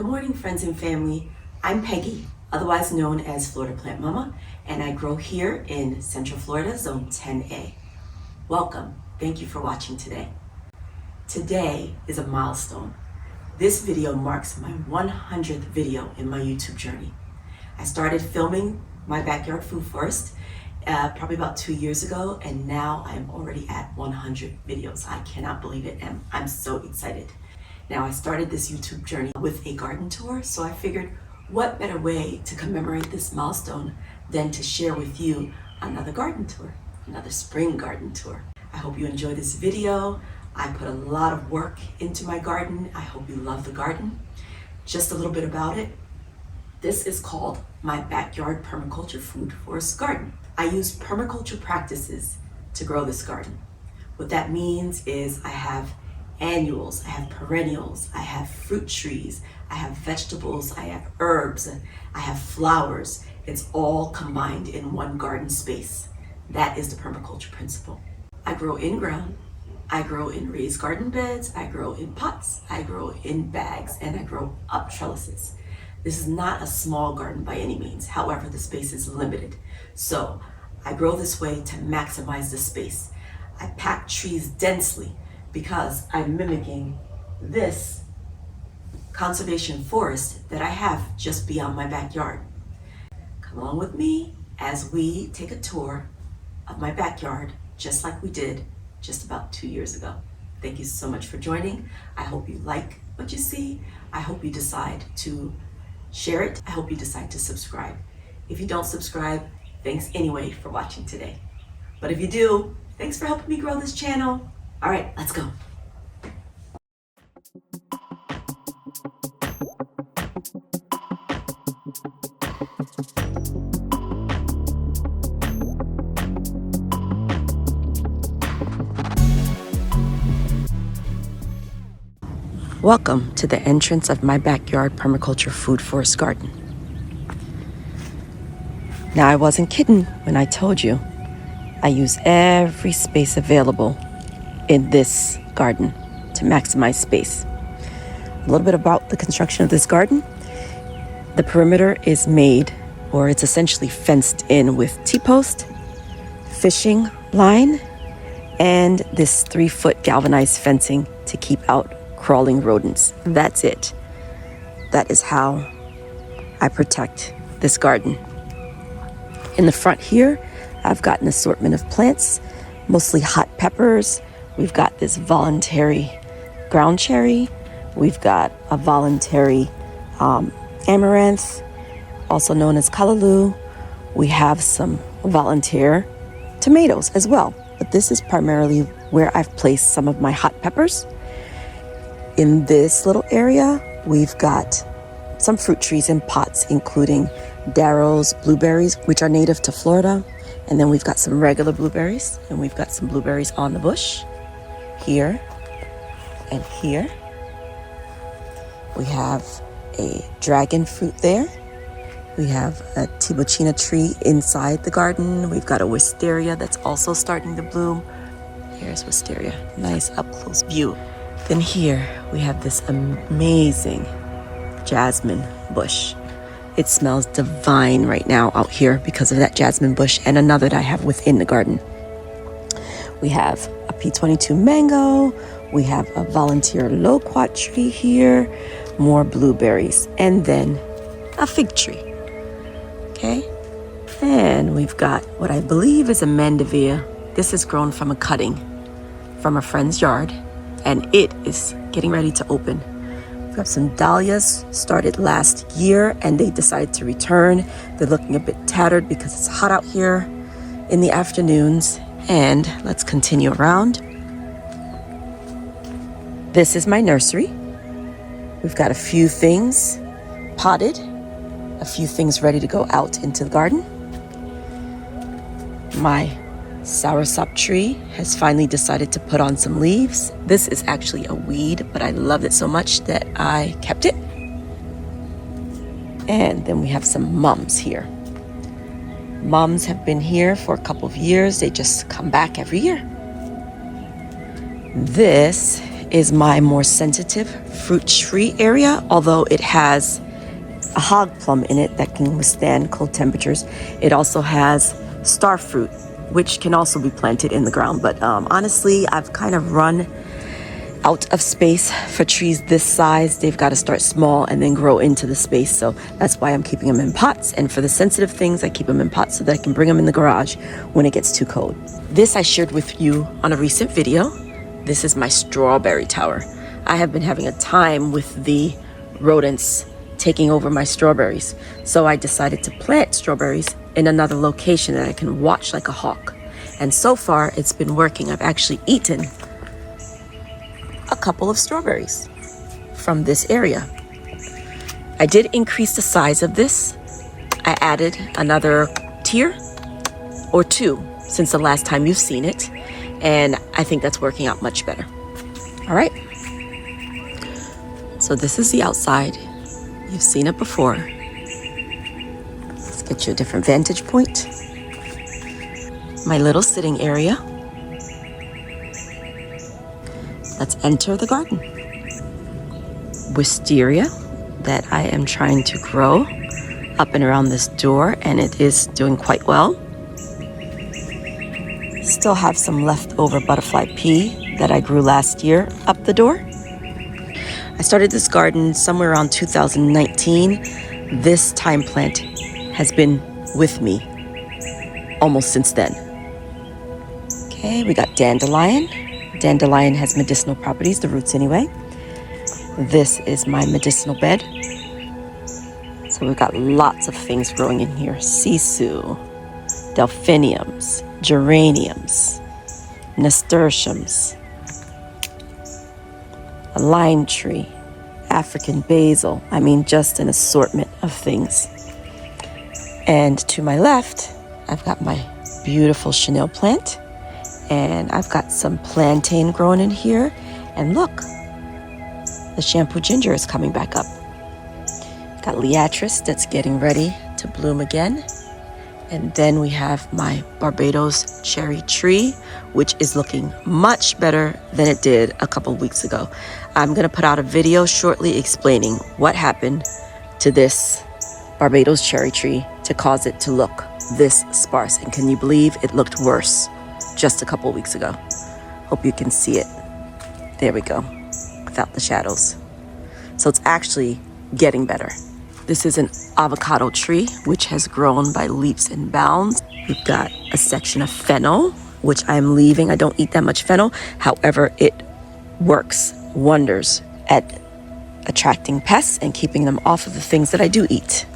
Good morning, friends and family. I'm Peggy, otherwise known as Florida Plant Mama, and I grow here in Central Florida, Zone 10A. Welcome. Thank you for watching today. Today is a milestone. This video marks my 100th video in my YouTube journey. I started filming my backyard food forest probably about 2 years ago, and now I'm already at 100 videos. I cannot believe it, and I'm so excited. Now, I started this YouTube journey with a garden tour, so I figured what better way to commemorate this milestone than to share with you another garden tour, another spring garden tour. I hope you enjoy this video. I put a lot of work into my garden. I hope you love the garden. Just a little bit about it. This is called my backyard permaculture food forest garden. I use permaculture practices to grow this garden. What that means is I have annuals, I have perennials, I have fruit trees, I have vegetables, I have herbs, I have flowers. It's all combined in one garden space. That is the permaculture principle. I grow in ground, I grow in raised garden beds, I grow in pots, I grow in bags, and I grow up trellises. This is not a small garden by any means. However, the space is limited. So I grow this way to maximize the space. I pack trees densely because I'm mimicking this conservation forest that I have just beyond my backyard. Come along with me as we take a tour of my backyard, just like we did just about 2 years ago. Thank you so much for joining. I hope you like what you see. I hope you decide to share it. I hope you decide to subscribe. If you don't subscribe, thanks anyway for watching today. But if you do, thanks for helping me grow this channel. All right, let's go. Welcome to the entrance of my backyard permaculture food forest garden. Now, I wasn't kidding when I told you I use every space available in this garden to maximize space. A little bit about the construction of this garden. The perimeter is made, or it's essentially fenced in with T-post, fishing line, and this 3-foot galvanized fencing to keep out crawling rodents. That's it. That is how I protect this garden. In the front here, I've got an assortment of plants, mostly hot peppers. We've got this voluntary ground cherry. We've got a voluntary amaranth, also known as callaloo. We have some volunteer tomatoes as well. But this is primarily where I've placed some of my hot peppers. In this little area, we've got some fruit trees in pots, including darrows, blueberries, which are native to Florida. And then we've got some regular blueberries, and we've got some blueberries on the bush. Here and here. We have a dragon fruit there. We have a tibocina tree inside the garden. We've got a wisteria that's also starting to bloom. Here's wisteria, nice up close view. Then here we have this amazing jasmine bush. It smells divine right now out here because of that jasmine bush, and another that I have within the garden. We have a P22 mango. We have a volunteer loquat tree here, more blueberries, and then a fig tree. Okay, and we've got what I believe is a mandevilla. This is grown from a cutting from a friend's yard, and it is getting ready to open. We've got some dahlias, started last year, and they decided to return. They're looking a bit tattered because it's hot out here in the afternoons. And let's continue around. This is my nursery. We've got a few things potted, a few things ready to go out into the garden. My soursop tree has finally decided to put on some leaves. This is actually a weed, but I loved it so much that I kept it. And then we have some mums here. Mums have been here for a couple of years. They just come back every year. This is my more sensitive fruit tree area, although it has a hog plum in it that can withstand cold temperatures. It also has star fruit, which can also be planted in the ground. But honestly, I've kind of run out of space for trees this size. They've got to start small and then grow into the space. So that's why I'm keeping them in pots. And for the sensitive things, I keep them in pots so that I can bring them in the garage when it gets too cold. This I shared with you on a recent video. This is my strawberry tower. I have been having a time with the rodents taking over my strawberries. So I decided to plant strawberries in another location that I can watch like a hawk. And so far it's been working. I've actually eaten a couple of strawberries from this area. I did increase the size of this. I added another tier or two since the last time you've seen it, and I think that's working out much better. All right, so this is the outside. You've seen it before. Let's get you a different vantage point. My little sitting area. Let's enter the garden. Wisteria that I am trying to grow up and around this door, and it is doing quite well. Still have some leftover butterfly pea that I grew last year up the door. I started this garden somewhere around 2019. This thyme plant has been with me almost since then. Okay, we got dandelion. Dandelion has medicinal properties, the roots anyway. This is my medicinal bed. So we've got lots of things growing in here. Sisu, delphiniums, geraniums, nasturtiums, a lime tree, African basil. I mean, just an assortment of things. And to my left, I've got my beautiful chenille plant. And I've got some plantain growing in here. And look, the shampoo ginger is coming back up. Got liatris that's getting ready to bloom again. And then we have my Barbados cherry tree, which is looking much better than it did a couple weeks ago. I'm gonna put out a video shortly explaining what happened to this Barbados cherry tree to cause it to look this sparse. And can you believe it looked worse just a couple weeks ago? Hope you can see it. There we go, without the shadows. So it's actually getting better. This is an avocado tree, which has grown by leaps and bounds. We've got a section of fennel, which I'm leaving. I don't eat that much fennel. However, it works wonders at attracting pests and keeping them off of the things that I do eat.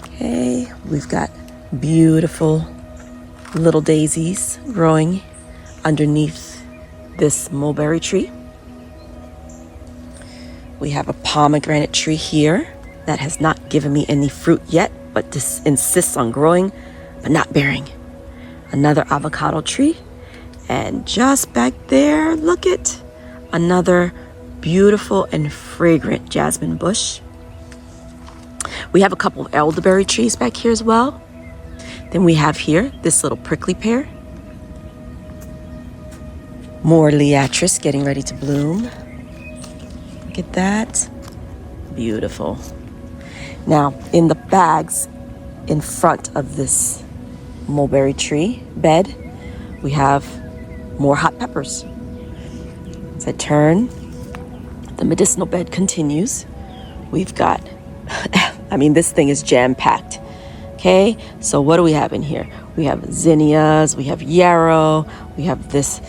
Okay, we've got beautiful little daisies growing underneath this mulberry tree. We have a pomegranate tree here that has not given me any fruit yet, but just insists on growing, but not bearing. Another avocado tree. And just back there, look at another beautiful and fragrant jasmine bush. We have a couple of elderberry trees back here as well. Then we have here this little prickly pear. More liatris getting ready to bloom. Look at that. Beautiful. Now, in the bags in front of this mulberry tree bed, we have more hot peppers. As I turn, the medicinal bed continues. We've got, I mean, this thing is jam-packed. Okay, so what do we have in here? We have zinnias, we have yarrow, we have this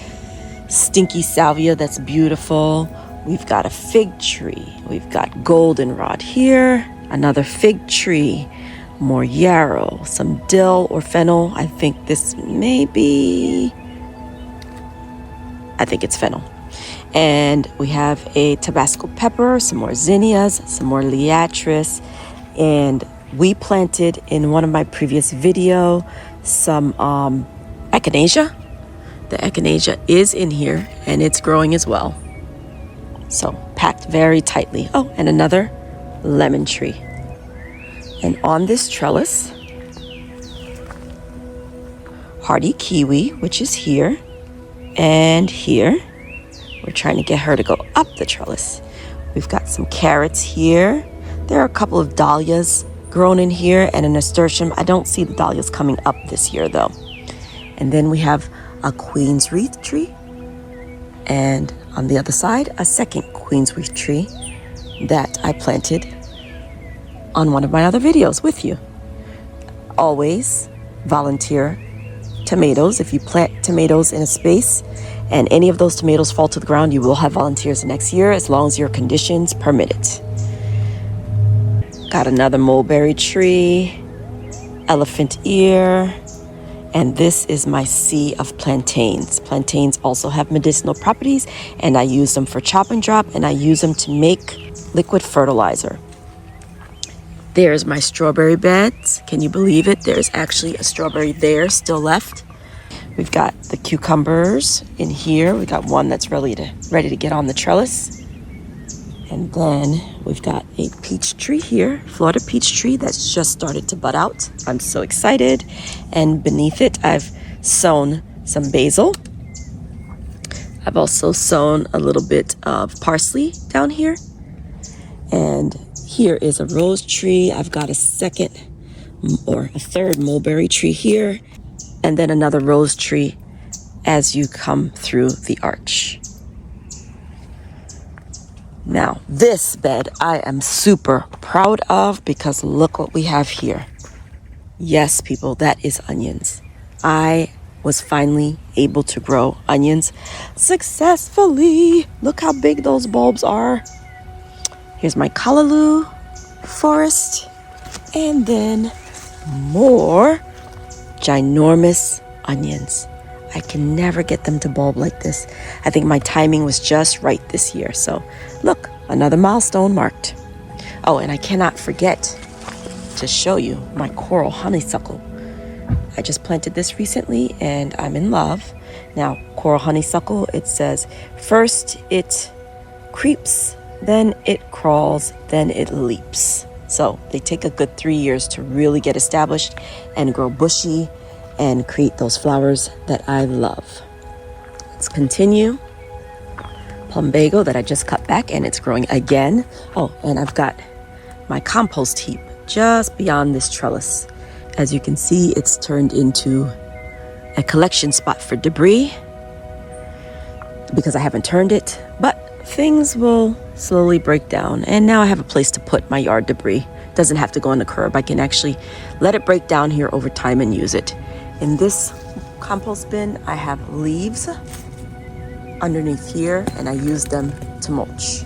stinky salvia that's beautiful. We've got a fig tree. We've got goldenrod here, another fig tree, more yarrow, some dill or fennel. I think this may be, I think it's fennel. And we have a Tabasco pepper, some more zinnias, some more liatris, and we planted in one of my previous video some echinacea. The echinacea is in here and it's growing as well. So packed very tightly. Oh, and another lemon tree. And on this trellis, hardy kiwi, which is here and here. We're trying to get her to go up the trellis. We've got some carrots here. There are a couple of dahlias grown in here and a nasturtium. I don't see the dahlias coming up this year though. And then we have a queen's wreath tree. And on the other side, a second queen's wreath tree that I planted on one of my other videos with you. Always volunteer tomatoes. If you plant tomatoes in a space and any of those tomatoes fall to the ground, you will have volunteers next year as long as your conditions permit it. Got another mulberry tree, elephant ear, and this is my sea of plantains. Plantains also have medicinal properties, and I use them for chop and drop, and I use them to make liquid fertilizer. There's my strawberry beds. Can you believe it? There's actually a strawberry there still left. We've got the cucumbers in here. We got one that's ready to get on the trellis. And then we've got a peach tree here, Florida peach tree that's just started to bud out. I'm so excited. And beneath it, I've sown some basil. I've also sown a little bit of parsley down here. And here is a rose tree. I've got a third mulberry tree here. And then another rose tree as you come through the arch. Now, this bed I am super proud of because look what we have here. Yes, people, that is onions. I was finally able to grow onions successfully. Look how big those bulbs are. Here's my callaloo forest. And then more ginormous onions. I can never get them to bulb like this. I think my timing was just right this year. So look, another milestone marked. Oh, and I cannot forget to show you my coral honeysuckle. I just planted this recently and I'm in love. Now, coral honeysuckle, it says, first it creeps, then it crawls, then it leaps. So they take a good 3 years to really get established and grow bushy and create those flowers that I love. Let's continue. Plumbago that I just cut back and it's growing again. Oh, and I've got my compost heap just beyond this trellis. As you can see, it's turned into a collection spot for debris because I haven't turned it, but things will slowly break down. And now I have a place to put my yard debris. Doesn't have to go on the curb. I can actually let it break down here over time and use it. In this compost bin, I have leaves underneath here and I use them to mulch.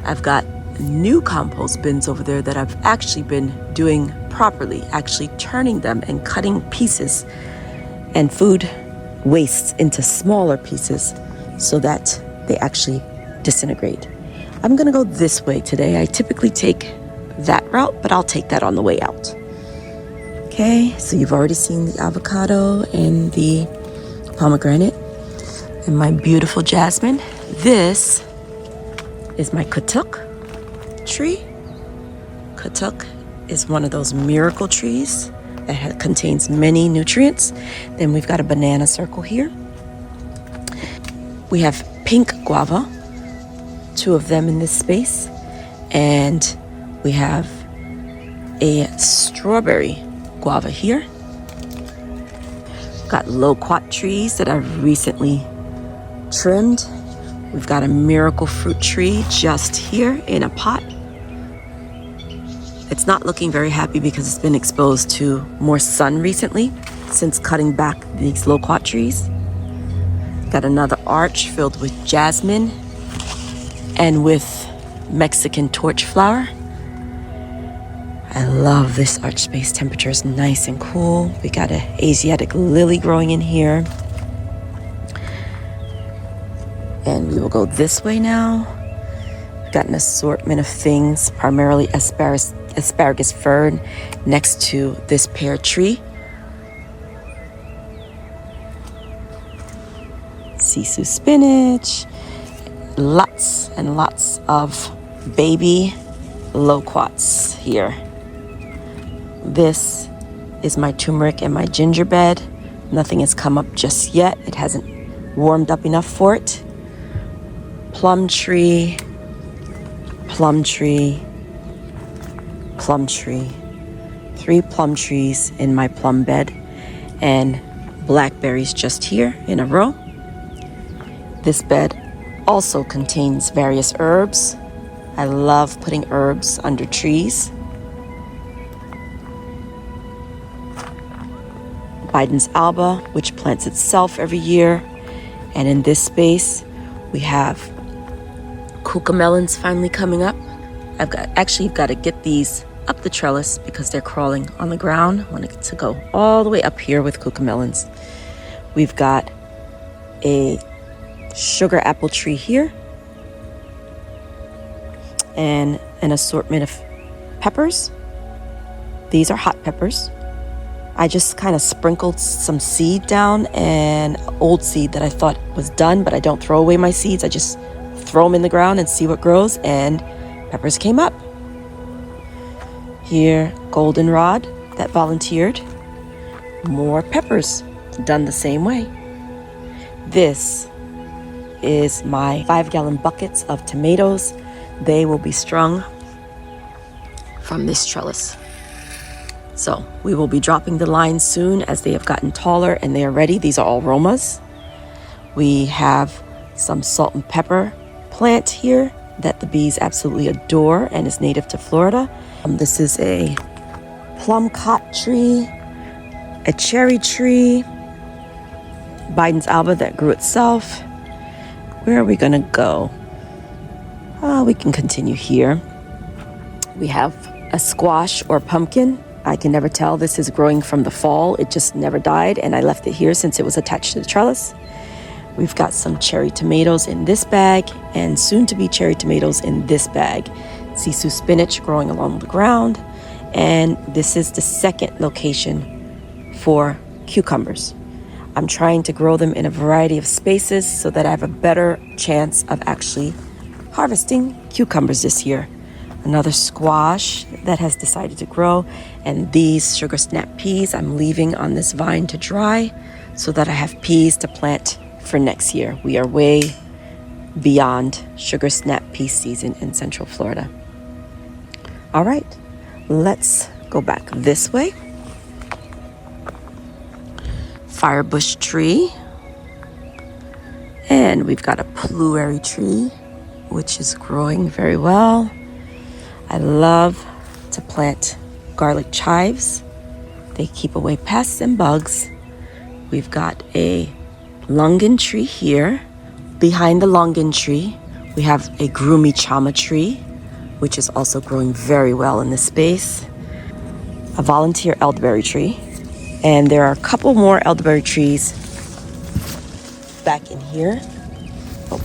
I've got new compost bins over there that I've actually been doing properly, actually turning them and cutting pieces and food wastes into smaller pieces so that they actually disintegrate. I'm gonna go this way today. I typically take that route, but I'll take that on the way out. Okay, so you've already seen the avocado and the pomegranate and my beautiful jasmine. This is my katuk tree. Katuk is one of those miracle trees that contains many nutrients. Then we've got a banana circle here. We have pink guava, 2 of them in this space. And we have a strawberry guava here. Got loquat trees that I've recently trimmed. We've got a miracle fruit tree just here in a pot. It's not looking very happy because it's been exposed to more sun recently since cutting back these loquat trees. Got another arch filled with jasmine and with Mexican torch flower. I love this arch space. Temperature is nice and cool. We got an Asiatic lily growing in here. And we will go this way now. We've got an assortment of things, primarily asparagus fern next to this pear tree. Sisu spinach. Lots and lots of baby loquats here. This is my turmeric and my ginger bed. Nothing has come up just yet. It hasn't warmed up enough for it. plum tree, plum tree, plum tree. 3 plum trees in my plum bed, and blackberries just here in a row. This bed also contains various herbs. I love putting herbs under trees. Biden's alba, which plants itself every year. And in this space, we have cucamelons finally coming up. I've got to get these up the trellis because they're crawling on the ground. I want to go all the way up here with cucamelons. We've got a sugar apple tree here and an assortment of peppers. These are hot peppers. I just kind of sprinkled some seed down, and old seed that I thought was done, but I don't throw away my seeds. I just throw them in the ground and see what grows, and peppers came up. Here, goldenrod that volunteered. More peppers, done the same way. This is my 5-gallon buckets of tomatoes. They will be strung from this trellis. So we will be dropping the lines soon as they have gotten taller and they are ready. These are all Romas. We have some salt and pepper plant here that the bees absolutely adore and is native to Florida. This is a plum cot tree, a cherry tree, Biden's alba that grew itself. Where are we gonna go? We can continue here. We have a squash or pumpkin. I can never tell. This is growing from the fall. It just never died, and I left it here since it was attached to the trellis. We've got some cherry tomatoes in this bag, and soon to be cherry tomatoes in this bag. Sisu spinach growing along the ground, and this is the second location for cucumbers. I'm trying to grow them in a variety of spaces so that I have a better chance of actually harvesting cucumbers this year. Another squash that has decided to grow, and these sugar snap peas I'm leaving on this vine to dry so that I have peas to plant for next year. We are way beyond sugar snap pea season in Central Florida. All right, let's go back this way. Firebush tree, and we've got a pluery tree which is growing very well. I love to plant garlic chives. They keep away pests and bugs. We've got a longan tree here. Behind the longan tree, we have a groomy chama tree, which is also growing very well in this space. A volunteer elderberry tree. And there are a couple more elderberry trees back in here. Oh.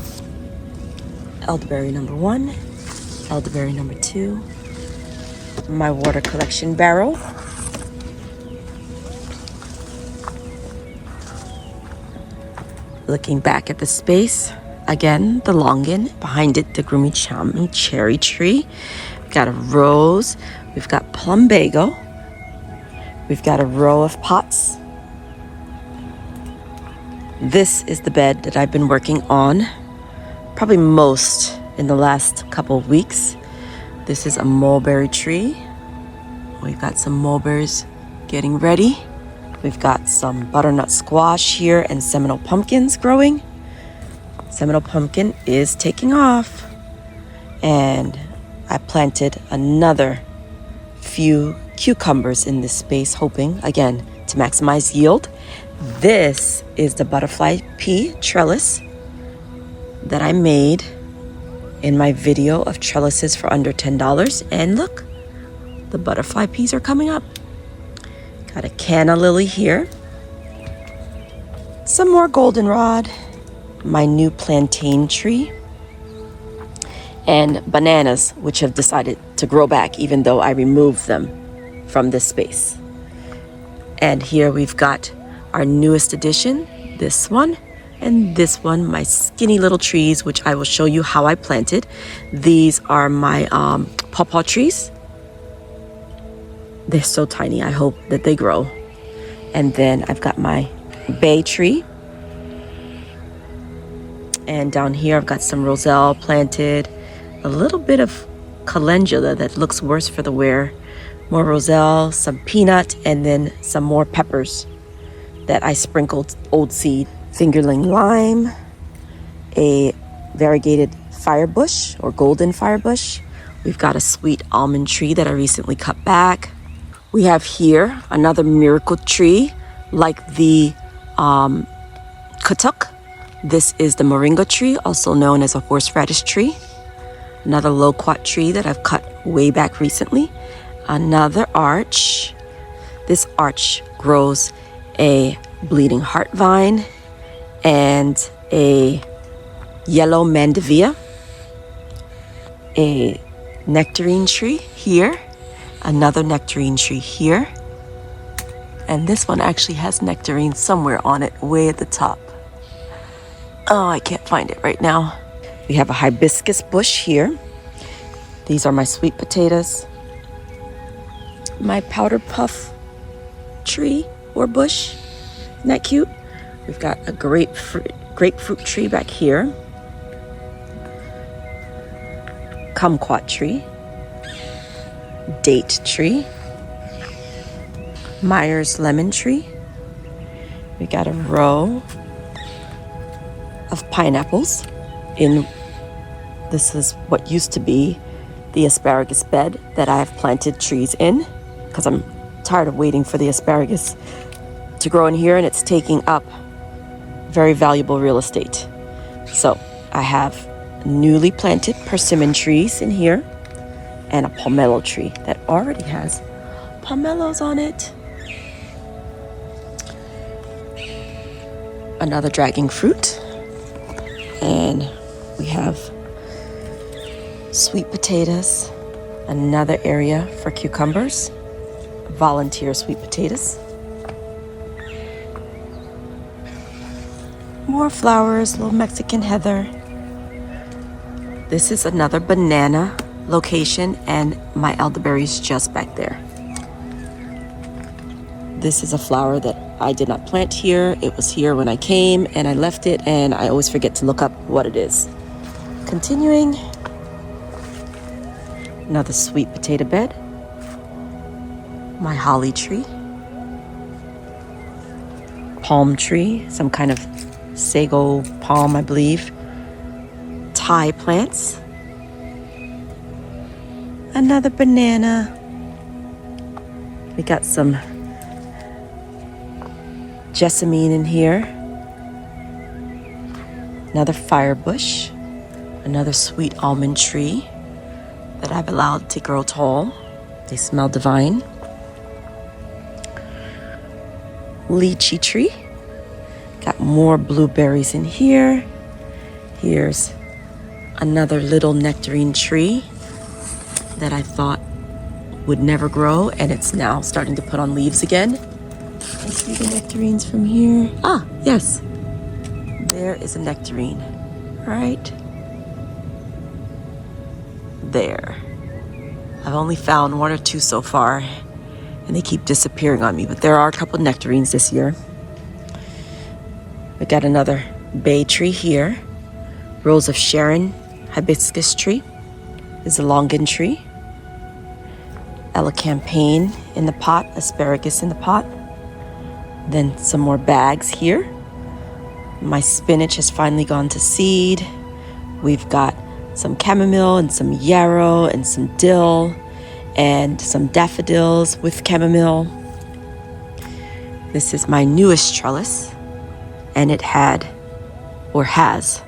Elderberry number 1. Elderberry number 2, my water collection barrel. Looking back at the space, again, the longan, behind it, the groomy chami cherry tree. We've got a rose, we've got plumbago, we've got a row of pots. This is the bed that I've been working on, probably most in the last couple of weeks. This is a mulberry tree. We've got some mulberries getting ready. We've got some butternut squash here and Seminole pumpkins growing. Seminole pumpkin is taking off. And I planted another few cucumbers in this space, hoping, again, to maximize yield. This is the butterfly pea trellis that I made in my video of trellises for under $10. And look, the butterfly peas are coming up. Got a canna lily here. Some more goldenrod. My new plantain tree. And bananas, which have decided to grow back even though I removed them from this space. And here we've got our newest addition, this one. And this one, my skinny little trees, which I will show you how I planted. These are my pawpaw trees. They're so tiny, I hope that they grow. And then I've got my bay tree. And down here I've got some roselle planted, a little bit of calendula that looks worse for the wear, more roselle, some peanut, and then some more peppers that I sprinkled old seed. Fingerling lime, a variegated firebush or golden firebush. We've got a sweet almond tree that I recently cut back. We have here another miracle tree like the katuk. This is the moringa tree, also known as a horseradish tree. Another loquat tree that I've cut way back recently. Another arch. This arch grows a bleeding heart vine and a yellow mandevilla, a nectarine tree here, another nectarine tree here, and this one actually has nectarine somewhere on it, way at the top. Oh, I can't find it right now. We have a hibiscus bush here. These are my sweet potatoes. My powder puff tree or bush. Isn't that cute? We've got a grapefruit tree back here. Kumquat tree. Date tree. Myers lemon tree. We got a row of pineapples in, this is what used to be the asparagus bed that I have planted trees in, because I'm tired of waiting for the asparagus to grow in here, and it's taking up very valuable real estate. So I have newly planted persimmon trees in here and a pomelo tree that already has pomelos on it. Another dragon fruit. And we have sweet potatoes, another area for cucumbers, volunteer sweet potatoes. More flowers, little Mexican heather. This is another banana location, and my elderberry's just back there. This is a flower that I did not plant here. It was here when I came and I left it, and I always forget to look up what it is. Continuing, another sweet potato bed. My holly tree. Palm tree, some kind of sago palm, I believe. Thai plants. Another banana. We got some jessamine in here. Another firebush. Another sweet almond tree that I've allowed to grow tall. They smell divine. Lychee tree. Got more blueberries in here. Here's another little nectarine tree that I thought would never grow, and it's now starting to put on leaves again. I see the nectarines from here. Ah, yes. There is a nectarine. Right there. I've only found one or two so far, and they keep disappearing on me, but there are a couple nectarines this year. We got another bay tree here. Rose of Sharon hibiscus tree. Is a longan tree. Elecampane in the pot, asparagus in the pot. Then some more bags here. My spinach has finally gone to seed. We've got some chamomile and some yarrow and some dill and some daffodils with chamomile. This is my newest trellis, and it had, or has,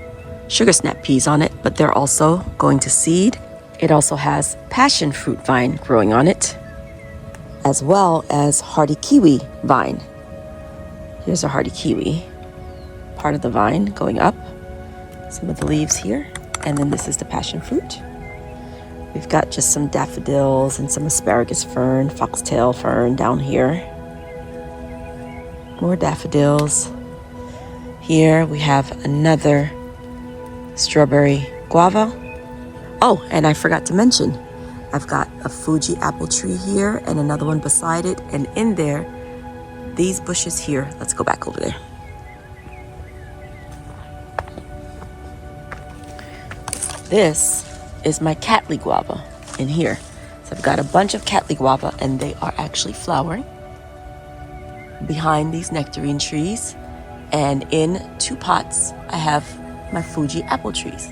sugar snap peas on it, but they're also going to seed. It also has passion fruit vine growing on it, as well as hardy kiwi vine. Here's a hardy kiwi, part of the vine going up. Some of the leaves here, and then this is the passion fruit. We've got just some daffodils and some asparagus fern, foxtail fern down here. More daffodils. Here we have another strawberry guava. Oh, and I forgot to mention, I've got a Fuji apple tree here and another one beside it, and in there, these bushes here. Let's go back over there. This is my Cattleya guava in here. So I've got a bunch of Cattleya guava, and they are actually flowering behind these nectarine trees. And in 2 pots, I have my Fuji apple trees.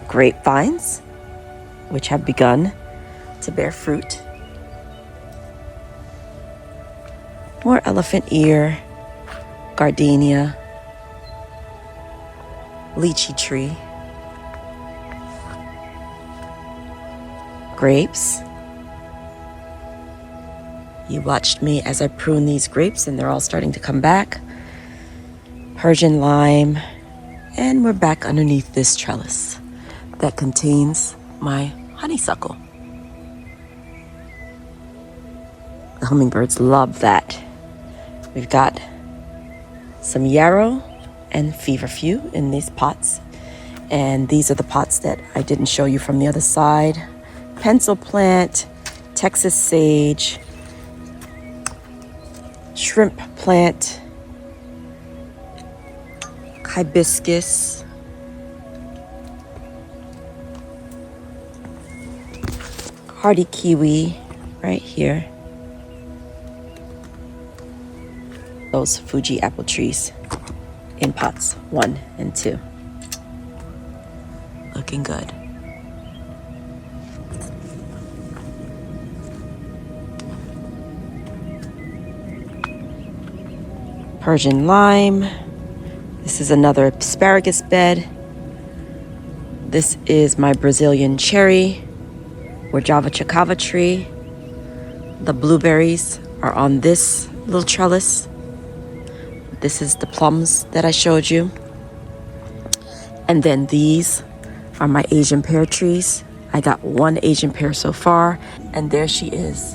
Grapevines, which have begun to bear fruit. More elephant ear, gardenia, lychee tree, grapes. You watched me as I prune these grapes, and they're all starting to come back. Persian lime, and we're back underneath this trellis that contains my honeysuckle. The hummingbirds love that. We've got some yarrow and feverfew in these pots. And these are the pots that I didn't show you from the other side. Pencil plant, Texas sage, shrimp plant, hibiscus, hardy kiwi right here. Those Fuji apple trees in pots 1 and 2. Looking good. Persian lime. This is another asparagus bed. This is my Brazilian cherry or Java chacava tree. The blueberries are on this little trellis. This is the plums that I showed you. And then these are my Asian pear trees. I got 1 Asian pear so far, and there she is,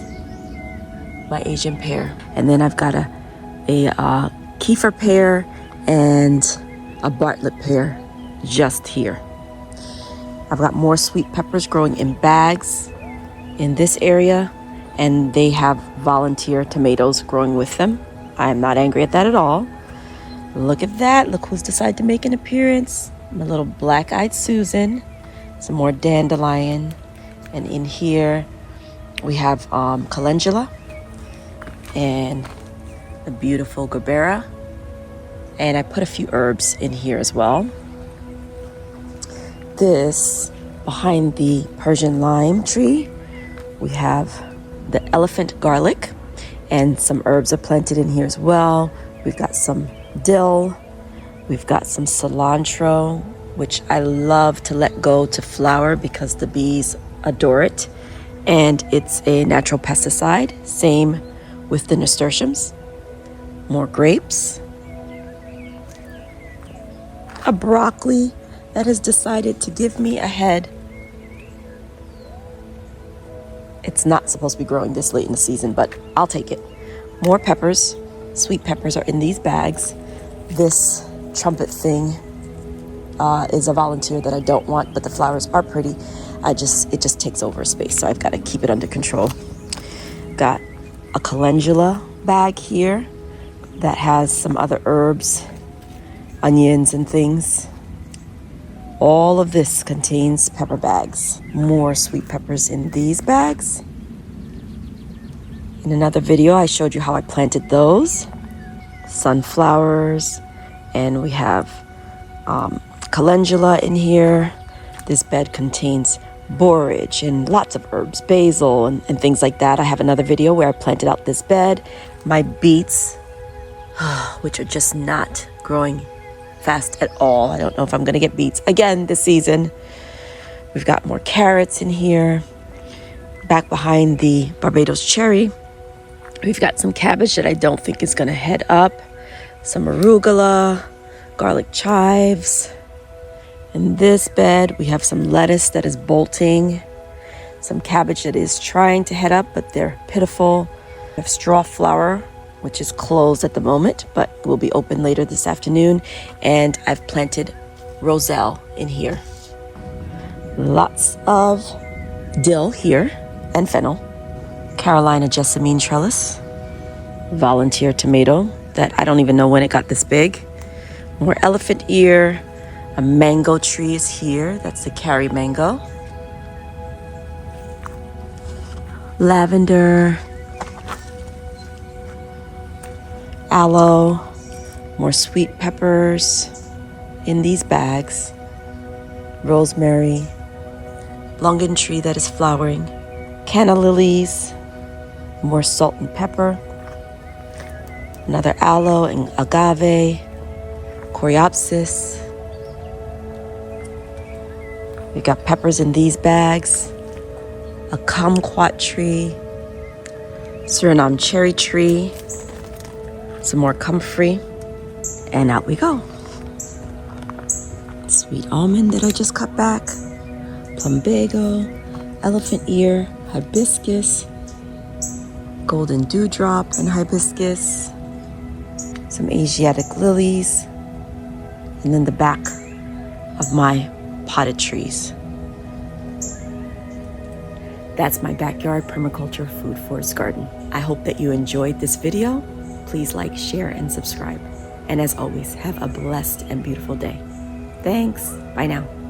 my Asian pear. And then I've got a kefir pear and a Bartlett pear just here. I've got more sweet peppers growing in bags in this area, and they have volunteer tomatoes growing with them. I'm not angry at that at all. Look at that. Look who's decided to make an appearance. My little black-eyed Susan. Some more dandelion. And in here we have calendula and the beautiful gerbera. And I put a few herbs in here as well. This, behind the Persian lime tree, we have the elephant garlic, and some herbs are planted in here as well. We've got some dill, we've got some cilantro, which I love to let go to flower because the bees adore it, and it's a natural pesticide. Same with the nasturtiums. More grapes, a broccoli that has decided to give me a head. It's not supposed to be growing this late in the season, but I'll take it. More peppers. Sweet peppers are in these bags. This trumpet thing is a volunteer that I don't want, but the flowers are pretty. It just takes over space, so I've got to keep it under control. Got a calendula bag here that has some other herbs, onions and things. All of this contains pepper bags. More sweet peppers in these bags. In another video, I showed you how I planted those. Sunflowers, and we have calendula in here. This bed contains borage and lots of herbs, basil and things like that. I have another video where I planted out this bed. My beets, which are just not growing fast at all. I don't know if I'm gonna get beets again this season. We've got more carrots in here. Back behind the Barbados cherry, we've got some cabbage that I don't think is gonna head up, some arugula, garlic chives. In this bed, we have some lettuce that is bolting, some cabbage that is trying to head up, but they're pitiful. We have straw flower, which is closed at the moment, but will be open later this afternoon. And I've planted roselle in here. Lots of dill here and fennel. Carolina jessamine trellis, volunteer tomato, that I don't even know when it got this big. More elephant ear. A mango tree is here. That's the carry mango. Lavender. Aloe. More sweet peppers in these bags. Rosemary. Longan tree that is flowering. Canna lilies. More salt and pepper. Another aloe and agave. Coreopsis. We got peppers in these bags. A kumquat tree. Suriname cherry tree. Some more comfrey. And out we go. Sweet almond that I just cut back. Plumbago. Elephant ear. Hibiscus. Golden dewdrop and hibiscus. Some Asiatic lilies. And then the back of my potted trees. That's my backyard permaculture food forest garden. I hope that you enjoyed this video. Please like, share, and subscribe. And as always, have a blessed and beautiful day. Thanks. Bye now.